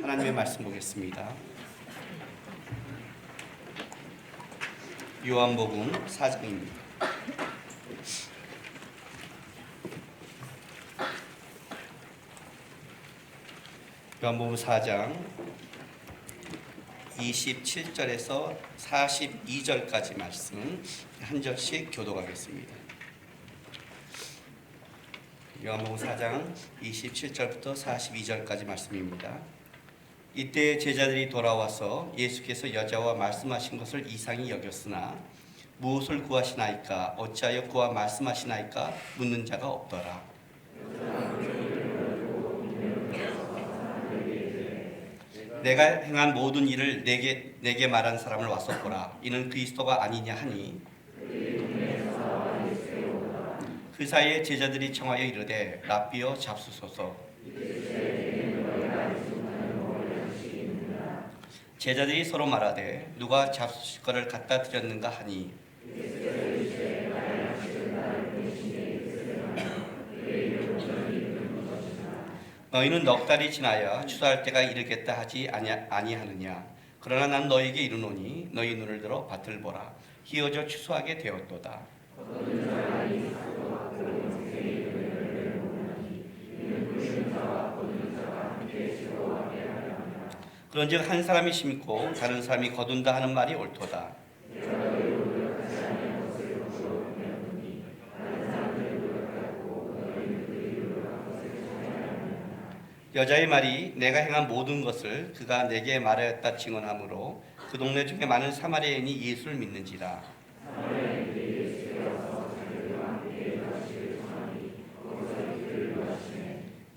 하나님의 말씀 보겠습니다. 요한복음 4장입니다. 요한복음 4장 27절에서 42절까지 말씀 한 절씩 교독하겠습니다. 요한복음 4장 27절부터 42절까지 말씀입니다. 이때 제자들이 돌아와서 예수께서 여자와 말씀하신 것을 이상히 여겼으나 무엇을 구하시나이까 어찌하여 그와 말씀하시나이까 묻는 자가 없더라. 내가 행한 모든 일을 내게 말한 사람을 와서 보라. 이는 그리스도가 아니냐 하니 그 사이에 제자들이 청하여 이르되 랍비여 잡수소서. 제자들이 서로 말하되 누가 잡수실 것을 갖다 드렸는가 하니 너희는 넉 달이 지나야 추수할 때가 이르겠다 하지 아니하느냐. 그러나 난 너희에게 이르노니 너희 눈을 들어 밭을 보라. 희어져 추수하게 되었도다. 그런즉 한 사람이 심고 다른 사람이 거둔다 하는 말이 옳도다. 여자의 말이 내가 행한 모든 것을 그가 내게 말하였다 증언하므로 그 동네 중에 많은 사마리아인이 예수를 믿는지라.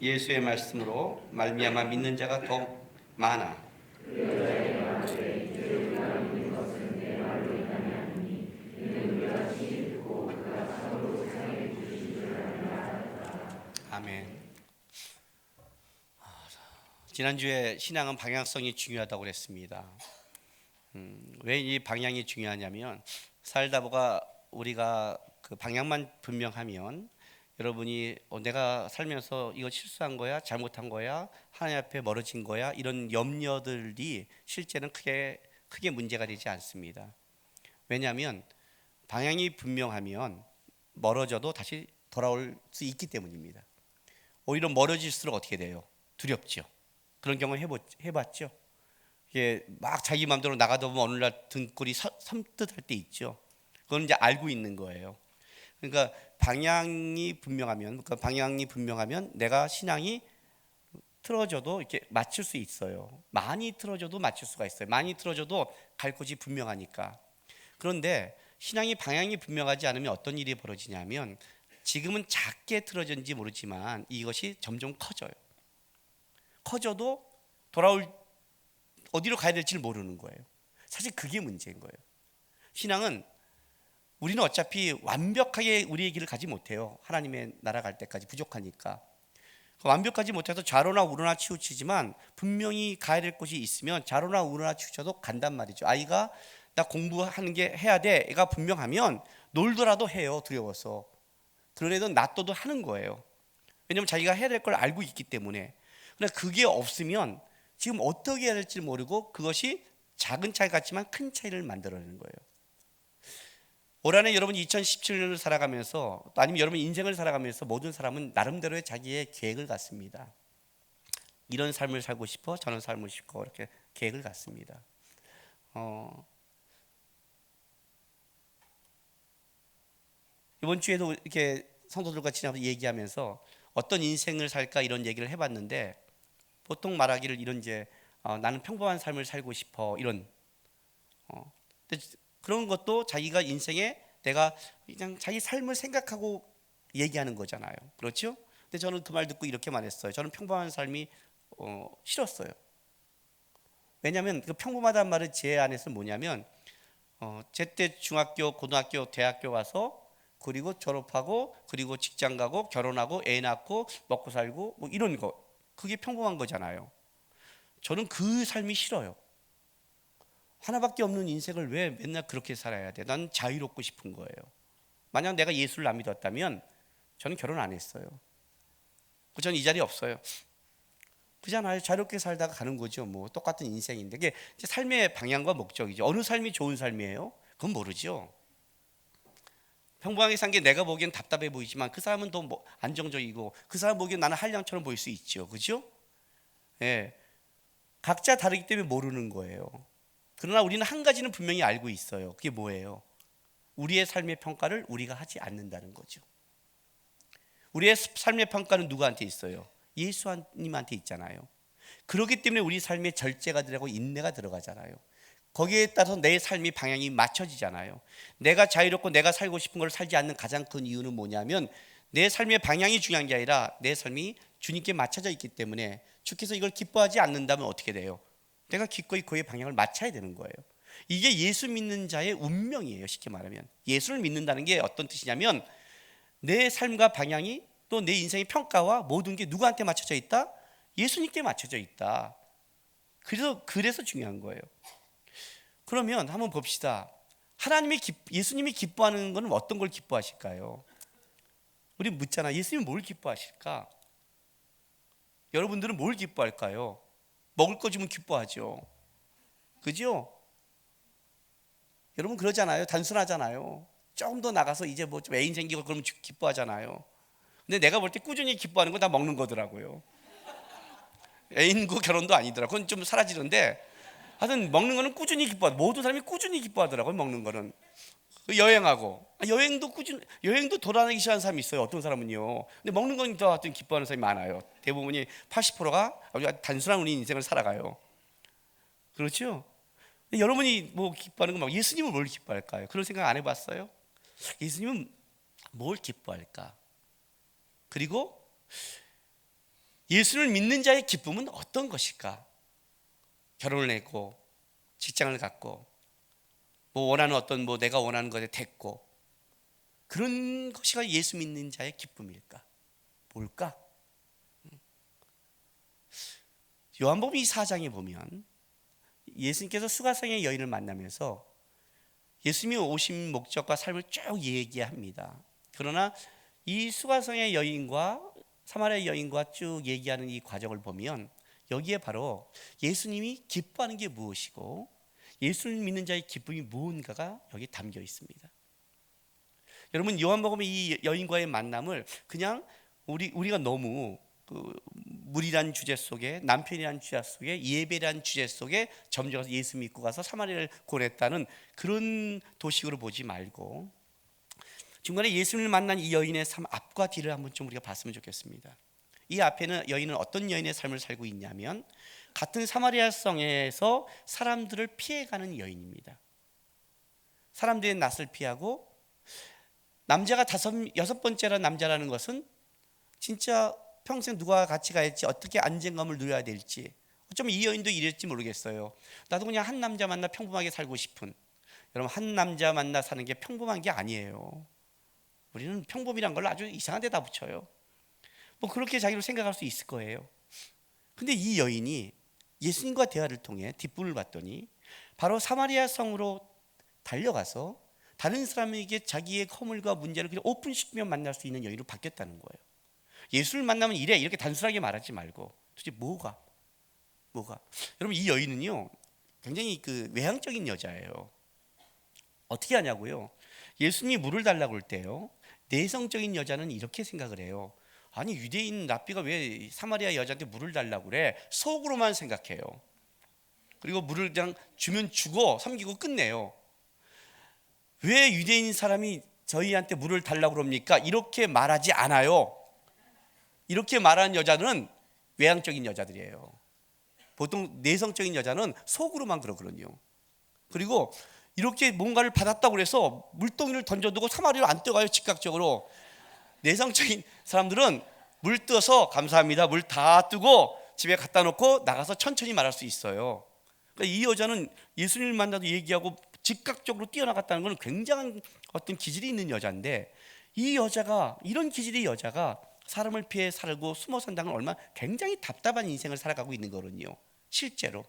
예수의 말씀으로 말미암아 믿는 자가 더 많아. 아멘. 지난주에 신앙은 방향성이 중요하다고 그랬습니다. 왜 이 방향이 중요하냐면 살다 보가 우리가 그 방향만 분명하면 여러분이 내가 살면서 이거 실수한 거야, 잘못한 거야, 하나님 앞에 멀어진 거야 이런 염려들이 실제는 크게 문제가 되지 않습니다. 왜냐하면 방향이 분명하면 멀어져도 다시 돌아올 수 있기 때문입니다. 오히려 멀어질수록 어떻게 돼요? 두렵죠. 그런 경험 해봤죠? 이게 막 자기 마음대로 나가다 보면 어느 날 등골이 섬뜩할 때 있죠. 그건 이제 알고 있는 거예요. 그러니까 방향이 분명하면 내가 신앙이 틀어져도 이렇게 맞출 수 있어요. 많이 틀어져도 맞출 수가 있어요. 많이 틀어져도 갈 곳이 분명하니까. 그런데 신앙이 방향이 분명하지 않으면 어떤 일이 벌어지냐면 지금은 작게 틀어졌는지 모르지만 이것이 점점 커져요. 커져도 어디로 가야 될지를 모르는 거예요. 사실 그게 문제인 거예요. 신앙은 우리는 어차피 완벽하게 우리의 길을 가지 못해요. 하나님의 나라 갈 때까지 부족하니까. 완벽하지 못해서 좌로나 우로나 치우치지만 분명히 가야 될 곳이 있으면 좌로나 우로나 치우쳐도 간단 말이죠. 아이가 나 공부하는 게 해야 돼 애가 분명하면 놀더라도 해요. 두려워서. 그런 애들은 놔둬도 하는 거예요. 왜냐하면 자기가 해야 될 걸 알고 있기 때문에. 그런데 그게 없으면 지금 어떻게 해야 될지 모르고 그것이 작은 차이 같지만 큰 차이를 만들어내는 거예요. 올 한해 여러분이 2017년을 살아가면서 또 아니면 여러분 인생을 살아가면서 모든 사람은 나름대로의 자기의 계획을 갖습니다. 이런 삶을 살고 싶어 저런 삶을 싶고 이렇게 계획을 갖습니다. 이번 주에도 이렇게 성도들과 지나서 얘기하면서 어떤 인생을 살까 이런 얘기를 해봤는데 보통 말하기를 이런 이제 나는 평범한 삶을 살고 싶어 이런 그런 것도 자기가 인생에 내가 그냥 자기 삶을 생각하고 얘기하는 거잖아요. 그렇죠? 근데 저는 그 말 듣고 이렇게 말했어요. 저는 평범한 삶이 싫었어요. 왜냐하면 그 평범하다는 말은 제 안에서 뭐냐면 제때 중학교, 고등학교, 대학교 가서 그리고 졸업하고 그리고 직장 가고 결혼하고 애 낳고 먹고 살고 뭐 이런 거 그게 평범한 거잖아요. 저는 그 삶이 싫어요. 하나밖에 없는 인생을 왜 맨날 그렇게 살아야 돼? 난 자유롭고 싶은 거예요. 만약 내가 예수를 안 믿었다면 저는 결혼 안 했어요. 저는 이 자리에 없어요. 그잖아요. 자유롭게 살다가 가는 거죠. 뭐 똑같은 인생인데 이게 이제 삶의 방향과 목적이죠. 어느 삶이 좋은 삶이에요? 그건 모르죠. 평범하게 산 게 내가 보기엔 답답해 보이지만 그 사람은 더 뭐 안정적이고 그 사람 보기엔 나는 한량처럼 보일 수 있죠. 그죠? 예. 각자 다르기 때문에 모르는 거예요. 그러나 우리는 한 가지는 분명히 알고 있어요. 그게 뭐예요? 우리의 삶의 평가를 우리가 하지 않는다는 거죠. 우리의 삶의 평가는 누구한테 있어요? 예수님한테 있잖아요. 그렇기 때문에 우리 삶에 절제가 들어가고 인내가 들어가잖아요. 거기에 따라서 내 삶의 방향이 맞춰지잖아요. 내가 자유롭고 내가 살고 싶은 걸 살지 않는 가장 큰 이유는 뭐냐면 내 삶의 방향이 중요한 게 아니라 내 삶이 주님께 맞춰져 있기 때문에 주께서 이걸 기뻐하지 않는다면 어떻게 돼요? 내가 기꺼이 그의 방향을 맞춰야 되는 거예요. 이게 예수 믿는 자의 운명이에요. 쉽게 말하면 예수를 믿는다는 게 어떤 뜻이냐면 내 삶과 방향이 또 내 인생의 평가와 모든 게 누구한테 맞춰져 있다? 예수님께 맞춰져 있다. 그래서 중요한 거예요. 그러면 한번 봅시다. 예수님이 기뻐하는 것은 어떤 걸 기뻐하실까요? 우리 묻잖아. 예수님이 뭘 기뻐하실까? 여러분들은 뭘 기뻐할까요? 먹을 거 주면 기뻐하죠. 그죠? 여러분 그러잖아요. 단순하잖아요. 조금 더 나가서 이제 뭐 좀 애인 생기고 그러면 기뻐하잖아요. 근데 내가 볼 때 꾸준히 기뻐하는 건 다 먹는 거더라고요. 애인과 결혼도 아니더라. 그건 좀 사라지는데 하여튼 먹는 거는 꾸준히 기뻐하고 모든 사람이 꾸준히 기뻐하더라고요. 먹는 거는. 여행하고 여행도 돌아다니기 싫어하는 사람이 있어요. 어떤 사람은요. 근데 먹는 건 더 하여튼 기뻐하는 사람이 많아요. 대부분이 80%가 아주 단순한 우리 인생을 살아가요. 그렇죠? 근데 여러분이 뭐 기뻐하는 거 막 예수님은 뭘 기뻐할까요? 그런 생각 안 해봤어요? 예수님은 뭘 기뻐할까? 그리고 예수를 믿는 자의 기쁨은 어떤 것일까? 결혼을 했고 직장을 갖고 뭐 원하는 어떤 뭐 내가 원하는 것에 됐고 그런 것이 예수 믿는 자의 기쁨일까? 뭘까? 요한복음 4장에 보면 예수님께서 수가성의 여인을 만나면서 예수님이 오신 목적과 삶을 쭉 얘기합니다. 그러나 이 수가성의 여인과 사마리아 여인과 쭉 얘기하는 이 과정을 보면 여기에 바로 예수님이 기뻐하는 게 무엇이고 예수를 믿는 자의 기쁨이 무언가가 여기 담겨 있습니다. 여러분 요한복음의 이 여인과의 만남을 그냥 우리가 너무 그 물이란 주제 속에 남편이란 주제 속에 예배란 주제 속에 점령해서 예수 믿고 가서 사마리아를 구원했다는 그런 도식으로 보지 말고 중간에 예수님을 만난 이 여인의 삶 앞과 뒤를 한번 좀 우리가 봤으면 좋겠습니다. 이 앞에는 여인은 어떤 여인의 삶을 살고 있냐면 같은 사마리아 성에서 사람들을 피해가는 여인입니다. 사람들의 낯을 피하고 남자가 여섯 번째라는 남자라는 것은 진짜 평생 누가 같이 가야지 어떻게 안정감을 누려야 될지 어쩌면 이 여인도 이랬지 모르겠어요. 나도 그냥 한 남자 만나 평범하게 살고 싶은 여러분 한 남자 만나 사는 게 평범한 게 아니에요. 우리는 평범이란 걸 아주 이상한 데다 붙여요. 뭐 그렇게 자기를 생각할 수 있을 거예요. 근데 이 여인이 예수님과 대화를 통해 뒷부분을 봤더니 바로 사마리아 성으로 달려가서 다른 사람에게 자기의 허물과 문제를 그냥 오픈시키며 만날 수 있는 여인으로 바뀌었다는 거예요. 예수를 만나면 이렇게 단순하게 말하지 말고 도대체 뭐가 여러분 이 여인은요 굉장히 그 외향적인 여자예요. 어떻게 하냐고요? 예수님이 물을 달라고 할 때요 내성적인 여자는 이렇게 생각을 해요. 아니 유대인 랍비가 왜 사마리아 여자한테 물을 달라고 그래? 속으로만 생각해요. 그리고 물을 그냥 주면 주고 섬기고 끝내요. 왜 유대인 사람이 저희한테 물을 달라고 그럽니까? 이렇게 말하지 않아요. 이렇게 말하는 여자는 외향적인 여자들이에요. 보통 내성적인 여자는 속으로만 그러거든요. 그리고 이렇게 뭔가를 받았다고 해서 물동이를 던져두고 사마리아로 안 뛰어가요. 즉각적으로. 내성적인 사람들은 물 떠서 감사합니다 물 다 뜨고 집에 갖다 놓고 나가서 천천히 말할 수 있어요. 그러니까 이 여자는 예수님을 만나도 얘기하고 즉각적으로 뛰어나갔다는 건 굉장한 어떤 기질이 있는 여자인데 이 여자가 이런 기질의 여자가 사람을 피해 살고 숨어 산다는 건 얼마나 굉장히 답답한 인생을 살아가고 있는 거거든요. 실제로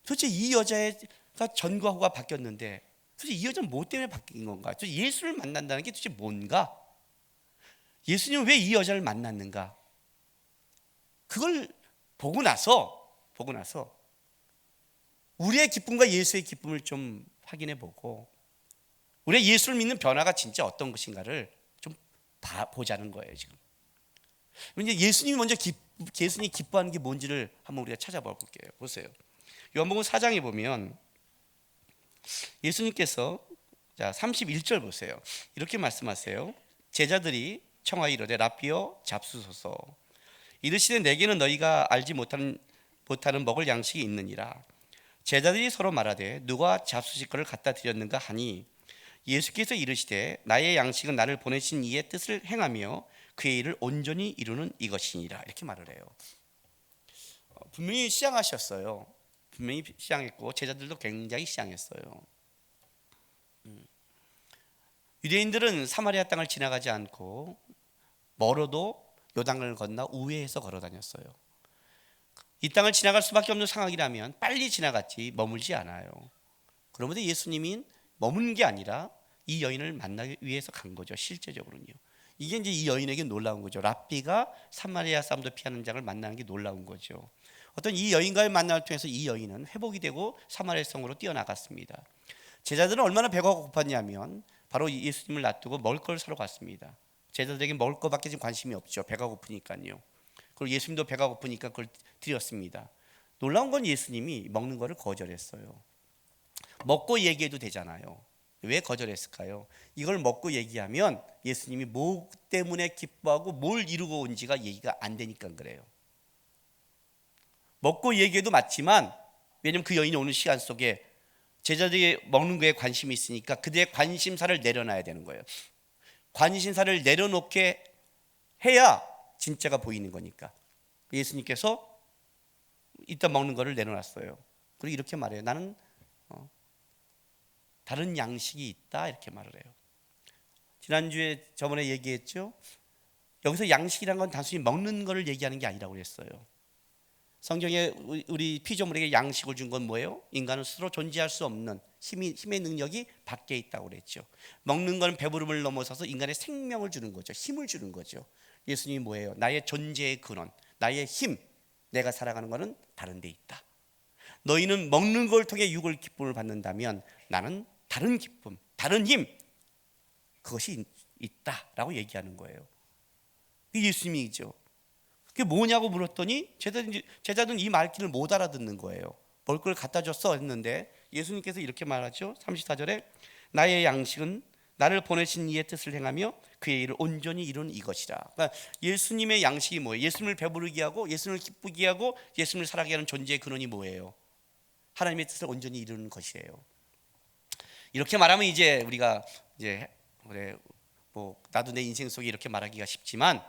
도대체 이 여자가 전과 후가 바뀌었는데 도대체 이 여자는 뭐 때문에 바뀐 건가? 도대체 예수를 만난다는 게 도대체 뭔가? 예수님은 왜 이 여자를 만났는가? 그걸 보고 나서 우리의 기쁨과 예수의 기쁨을 좀 확인해 보고 우리가 예수를 믿는 변화가 진짜 어떤 것인가를 좀 보자는 거예요. 지금 이제 예수님이 먼저 예수님이 기뻐하는 게 뭔지를 한번 우리가 찾아봐 볼게요. 보세요. 요한복음 4장에 보면 예수님께서 자 31절 보세요. 이렇게 말씀하세요. 제자들이 청하여 이르되 랍비여 잡수소서. 이르시되 내게는 너희가 알지 못하는 먹을 양식이 있느니라. 제자들이 서로 말하되 누가 잡수실 것을 갖다 드렸는가 하니 예수께서 이르시되 나의 양식은 나를 보내신 이의 뜻을 행하며 그의 일을 온전히 이루는 이것이니라. 이렇게 말을 해요. 분명히 시장하셨어요. 분명히 시장했고 제자들도 굉장히 시장했어요. 유대인들은 사마리아 땅을 지나가지 않고 멀어도 요단강을 건너 우회해서 걸어 다녔어요. 이 땅을 지나갈 수밖에 없는 상황이라면 빨리 지나갔지 머물지 않아요. 그런데 예수님이 머문 게 아니라 이 여인을 만나기 위해서 간 거죠. 실제적으로는요. 이게 이제 이 여인에게 놀라운 거죠. 랍비가 사마리아 사람도 피하는 자를 만나는 게 놀라운 거죠. 어떤 이 여인과의 만남을 통해서 이 여인은 회복이 되고 사마리아 성으로 뛰어나갔습니다. 제자들은 얼마나 배가 고팠냐면 바로 예수님을 놔두고 먹을 걸 사러 갔습니다. 제자들에게 먹을 것밖에 지금 관심이 없죠. 배가 고프니까요. 그리고 예수님도 배가 고프니까 그걸 드렸습니다. 놀라운 건 예수님이 먹는 거를 거절했어요. 먹고 얘기해도 되잖아요. 왜 거절했을까요? 이걸 먹고 얘기하면 예수님이 뭐 때문에 기뻐하고 뭘 이루고 온지가 얘기가 안 되니까 그래요. 먹고 얘기해도 맞지만 왜냐면 그 여인이 오는 시간 속에 제자들이 먹는 거에 관심이 있으니까 그들의 관심사를 내려놔야 되는 거예요. 관심사를 내려놓게 해야 진짜가 보이는 거니까. 예수님께서 이따 먹는 거를 내려놨어요. 그리고 이렇게 말해요. 나는 다른 양식이 있다 이렇게 말을 해요. 지난주에 저번에 얘기했죠. 여기서 양식이란 건 단순히 먹는 거를 얘기하는 게 아니라고 그랬어요. 성경에 우리 피조물에게 양식을 준 건 뭐예요? 인간은 스스로 존재할 수 없는 힘의 능력이 밖에 있다고 그랬죠. 먹는 건 배부름을 넘어서서 인간의 생명을 주는 거죠. 힘을 주는 거죠. 예수님이 뭐예요? 나의 존재의 근원, 나의 힘, 내가 살아가는 것은 다른 데 있다. 너희는 먹는 걸 통해 육을 기쁨을 받는다면 나는 다른 기쁨, 다른 힘, 그것이 있다라고 얘기하는 거예요. 이게 예수님이죠. 그게 뭐냐고 물었더니 제자들은 이 말귀를 못 알아듣는 거예요. 먹을 걸 갖다 줬어 했는데 예수님께서 이렇게 말하죠. 34절에 나의 양식은 나를 보내신 이의 뜻을 행하며 그의 일을 온전히 이루는 이것이라. 그러니까 예수님의 양식이 뭐예요? 예수님을 배부르게 하고 예수님을 기쁘게 하고 예수님을 살아가게 하는 존재의 근원이 뭐예요? 하나님의 뜻을 온전히 이루는 것이에요. 이렇게 말하면 이제 우리가 이제 그래 뭐 나도 내 인생 속에 이렇게 말하기가 쉽지만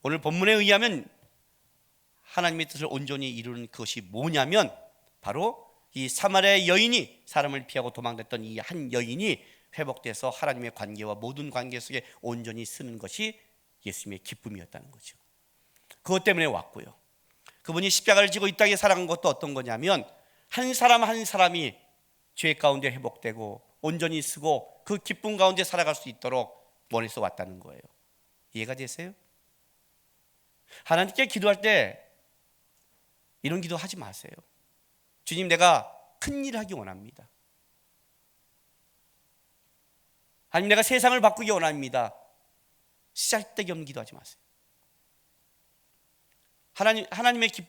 오늘 본문에 의하면 하나님의 뜻을 온전히 이루는 그것이 뭐냐면 바로 이 사마리아 여인이 사람을 피하고 도망갔던 이 한 여인이 회복돼서 하나님의 관계와 모든 관계 속에 온전히 쓰는 것이 예수님의 기쁨이었다는 거죠. 그것 때문에 왔고요. 그분이 십자가를 지고 이 땅에 살아간 것도 어떤 거냐면 한 사람 한 사람이 죄 가운데 회복되고 온전히 쓰고 그 기쁨 가운데 살아갈 수 있도록 원해서 왔다는 거예요. 이해가 되세요? 하나님께 기도할 때 이런 기도 하지 마세요. 주님, 내가 큰일 하기 원합니다. 하나님, 내가 세상을 바꾸기 원합니다. 쓰잘데기 없는 기도하지 마세요.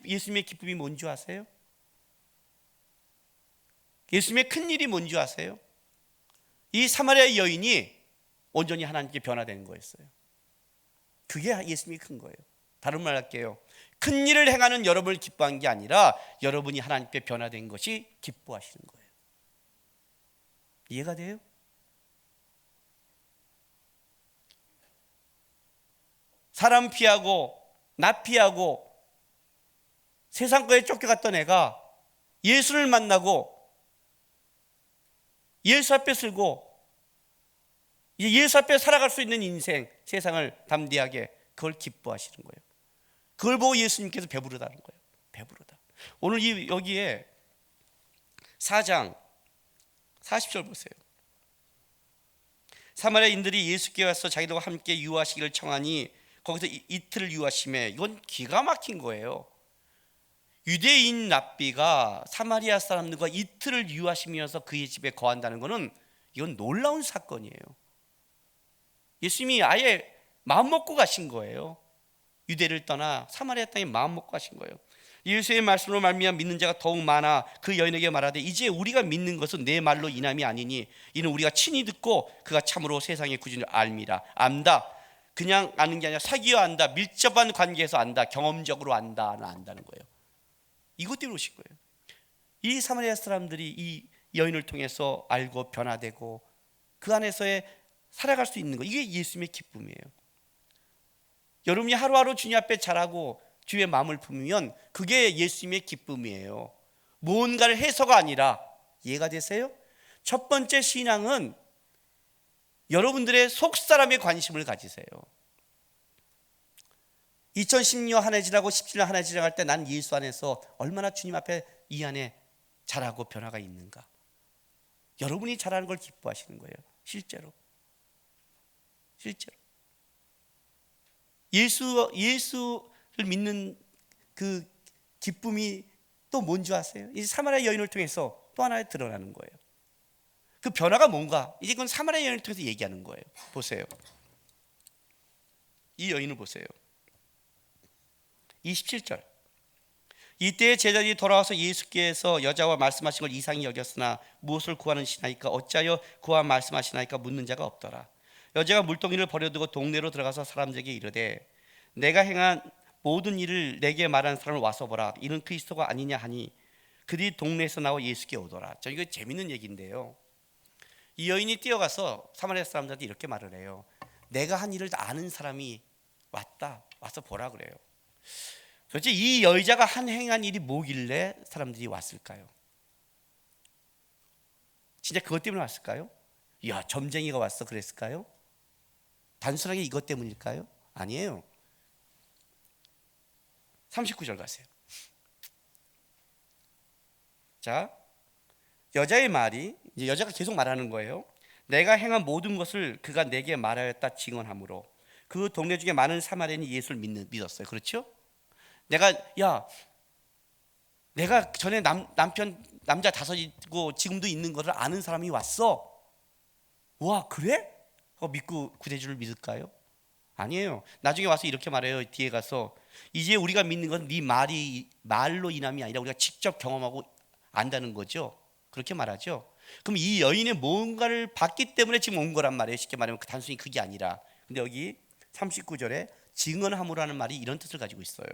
예수님의 기쁨이 뭔지 아세요? 예수님의 큰일이 뭔지 아세요? 이 사마리아 여인이 온전히 하나님께 변화되는 거였어요. 그게 예수님이 큰 거예요. 다른 말 할게요. 큰 일을 행하는 여러분을 기뻐한 게 아니라 여러분이 하나님께 변화된 것이 기뻐하시는 거예요. 이해가 돼요? 사람 피하고 나 피하고 세상 거에 쫓겨갔던 애가 예수를 만나고 예수 앞에 서고 이제 예수 앞에 살아갈 수 있는 인생, 세상을 담대하게 그걸 기뻐하시는 거예요. 그걸 보고 예수님께서 배부르다는 거예요. 배부르다. 오늘 여기에 4장 40절 보세요. 사마리아인들이 예수께 와서 자기들과 함께 유하시기를 청하니 거기서 이틀을 유하심에 이건 기가 막힌 거예요. 유대인 랍비가 사마리아 사람들과 이틀을 유하시면서 그의 집에 거한다는 것은 이건 놀라운 사건이에요. 예수님이 아예 마음 먹고 가신 거예요. 유대를 떠나 사마리아 땅에 마음 먹고 가신 거예요. 예수의 말씀으로 말미암아 믿는 자가 더욱 많아 그 여인에게 말하되 이제 우리가 믿는 것은 내 말로 인함이 아니니 이는 우리가 친히 듣고 그가 참으로 세상의 구주를 알미라. 안다. 그냥 아는 게 아니라 사귀어 안다. 밀접한 관계에서 안다. 경험적으로 안다는 안다는 거예요. 이것 때문에 오신 거예요. 이 사마리아 사람들이 이 여인을 통해서 알고 변화되고 그 안에서의 살아갈 수 있는 거, 이게 예수님의 기쁨이에요. 여러분이 하루하루 주님 앞에 잘하고 주의 마음을 품으면 그게 예수님의 기쁨이에요. 뭔가를 해서가 아니라. 이해가 되세요? 첫 번째 신앙은 여러분들의 속사람에 관심을 가지세요. 2016년 한 해 지나고 17년 한 해 지나갈 때 난 예수 안에서 얼마나 주님 앞에 이 안에 자라고 변화가 있는가. 여러분이 잘하는 걸 기뻐하시는 거예요. 실제로 예수를 믿는 그 기쁨이 또 뭔지 아세요? 이 사마리아 여인을 통해서 또 하나 드러나는 거예요. 그 변화가 뭔가 이제 그건 사마리아 여인을 통해서 얘기하는 거예요. 보세요. 이 여인을 보세요. 27절. 이때 제자들이 돌아와서 예수께서 여자와 말씀하신 걸 이상히 여겼으나 무엇을 구하는 시나이까 어찌하여 구하 말씀하시나이까 묻는 자가 없더라. 여자가 물동이를 버려두고 동네로 들어가서 사람들에게 이르되 내가 행한 모든 일을 내게 말하는 사람을 와서 보라. 이는 그리스도가 아니냐 하니 그들이 동네에서 나와 예수께 오더라. 자, 이거 재밌는 얘기인데요. 이 여인이 뛰어가서 사마리아 사람들한테 이렇게 말을 해요. 내가 한 일을 아는 사람이 왔다. 와서 보라 그래요. 도대체 이 여자가 행한 일이 뭐길래 사람들이 왔을까요? 진짜 그것 때문에 왔을까요? 야, 점쟁이가 왔어 그랬을까요? 단순하게 이것 때문일까요? 아니에요. 39절 가세요. 자, 여자의 말이 이제 여자가 계속 말하는 거예요. 내가 행한 모든 것을 그가 내게 말하였다 증언하므로 그 동네 중에 많은 사마리아인이 예수를 믿었어요. 그렇죠? 내가 전에 남자 5이고 지금도 있는 것을 아는 사람이 왔어. 와, 그래? 믿고 구대주를 믿을까요? 아니에요. 나중에 와서 이렇게 말해요. 뒤에 가서 이제 우리가 믿는 건 네 말로 인함이 아니라 우리가 직접 경험하고 안다는 거죠. 그렇게 말하죠. 그럼 이 여인의 뭔가를 봤기 때문에 지금 온 거란 말이에요. 쉽게 말하면 단순히 그게 아니라. 근데 여기 39절에 증언함으로 하는 말이 이런 뜻을 가지고 있어요.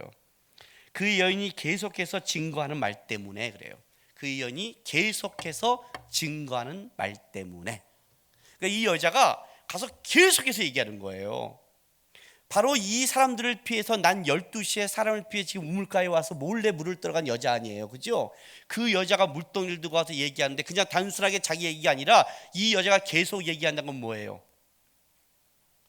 그 여인이 계속해서 증거하는 말 때문에 그래요. 그 여인이 계속해서 증거하는 말 때문에. 그러니까 이 여자가 가서 계속해서 얘기하는 거예요. 바로 이 사람들을 피해서 난 12시에 사람을 피해 지금 우물가에 와서 몰래 물을 들어간 여자 아니에요. 그죠? 그 여자가 물동이를 들고 와서 얘기하는데 그냥 단순하게 자기 얘기가 아니라 이 여자가 계속 얘기한다는 건 뭐예요?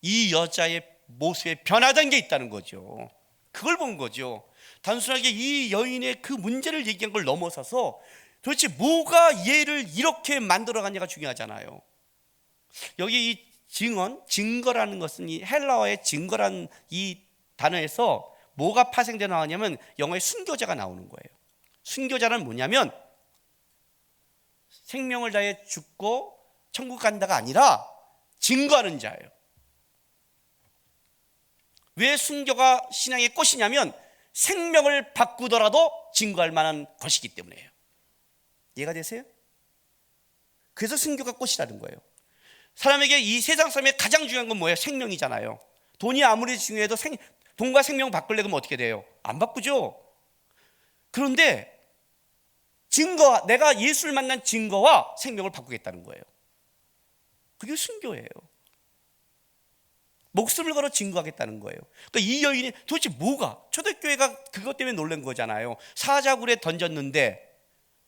이 여자의 모습에 변화된 게 있다는 거죠. 그걸 본 거죠. 단순하게 이 여인의 그 문제를 얘기한 걸 넘어서서 도대체 뭐가 얘를 이렇게 만들어갔냐가 중요하잖아요. 여기 이 증거라는 것은 이 헬라어의 증거라는 이 단어에서 뭐가 파생되어 나오냐면 영어에 순교자가 나오는 거예요. 순교자는 뭐냐면 생명을 다해 죽고 천국 간다가 아니라 증거하는 자예요. 왜 순교가 신앙의 꽃이냐면 생명을 바꾸더라도 증거할 만한 것이기 때문이에요. 이해가 되세요? 그래서 순교가 꽃이라는 거예요. 사람에게 이 세상 사람의 가장 중요한 건 뭐예요? 생명이잖아요. 돈이 아무리 중요해도 돈과 생명 바꾸려면 어떻게 돼요? 안 바꾸죠. 그런데 내가 예수를 만난 증거와 생명을 바꾸겠다는 거예요. 그게 순교예요. 목숨을 걸어 증거하겠다는 거예요. 그러니까 이 여인이 도대체 뭐가, 초대교회가 그것 때문에 놀란 거잖아요. 사자굴에 던졌는데,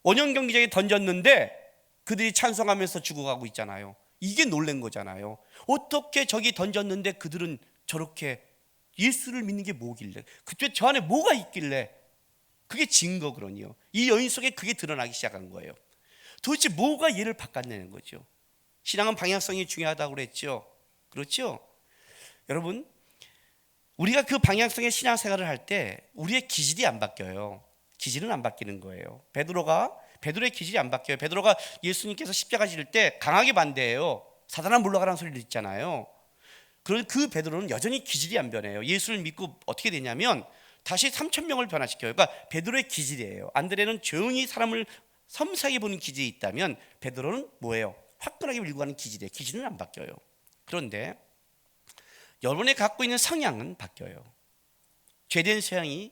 원형 경기장에 던졌는데 그들이 찬송하면서 죽어가고 있잖아요. 이게 놀란 거잖아요. 어떻게 저기 던졌는데 그들은 저렇게 예수를 믿는 게 뭐길래, 그때 저 안에 뭐가 있길래, 그게 증거거든요. 이 여인 속에 그게 드러나기 시작한 거예요. 도대체 뭐가 얘를 바꿔내는 거죠. 신앙은 방향성이 중요하다고 그랬죠. 그렇죠? 여러분, 우리가 그 방향성의 신앙생활을 할 때 우리의 기질이 안 바뀌어요. 기질은 안 바뀌는 거예요. 베드로의 기질이 안 바뀌어요. 베드로가 예수님께서 십자가 지를 때 강하게 반대해요. 사단아 물러가라는 소리를 듣잖아요. 그런 그 베드로는 여전히 기질이 안 변해요. 예수를 믿고 어떻게 되냐면 다시 3천 명을 변화시켜요. 그러니까 베드로의 기질이에요. 안드레는 조용히 사람을 섬세하게 보는 기질이 있다면 베드로는 뭐예요? 화끈하게 밀고 가는 기질이에요. 기질은 안 바뀌어요. 그런데 여러분이 갖고 있는 성향은 바뀌어요. 죄된 성향이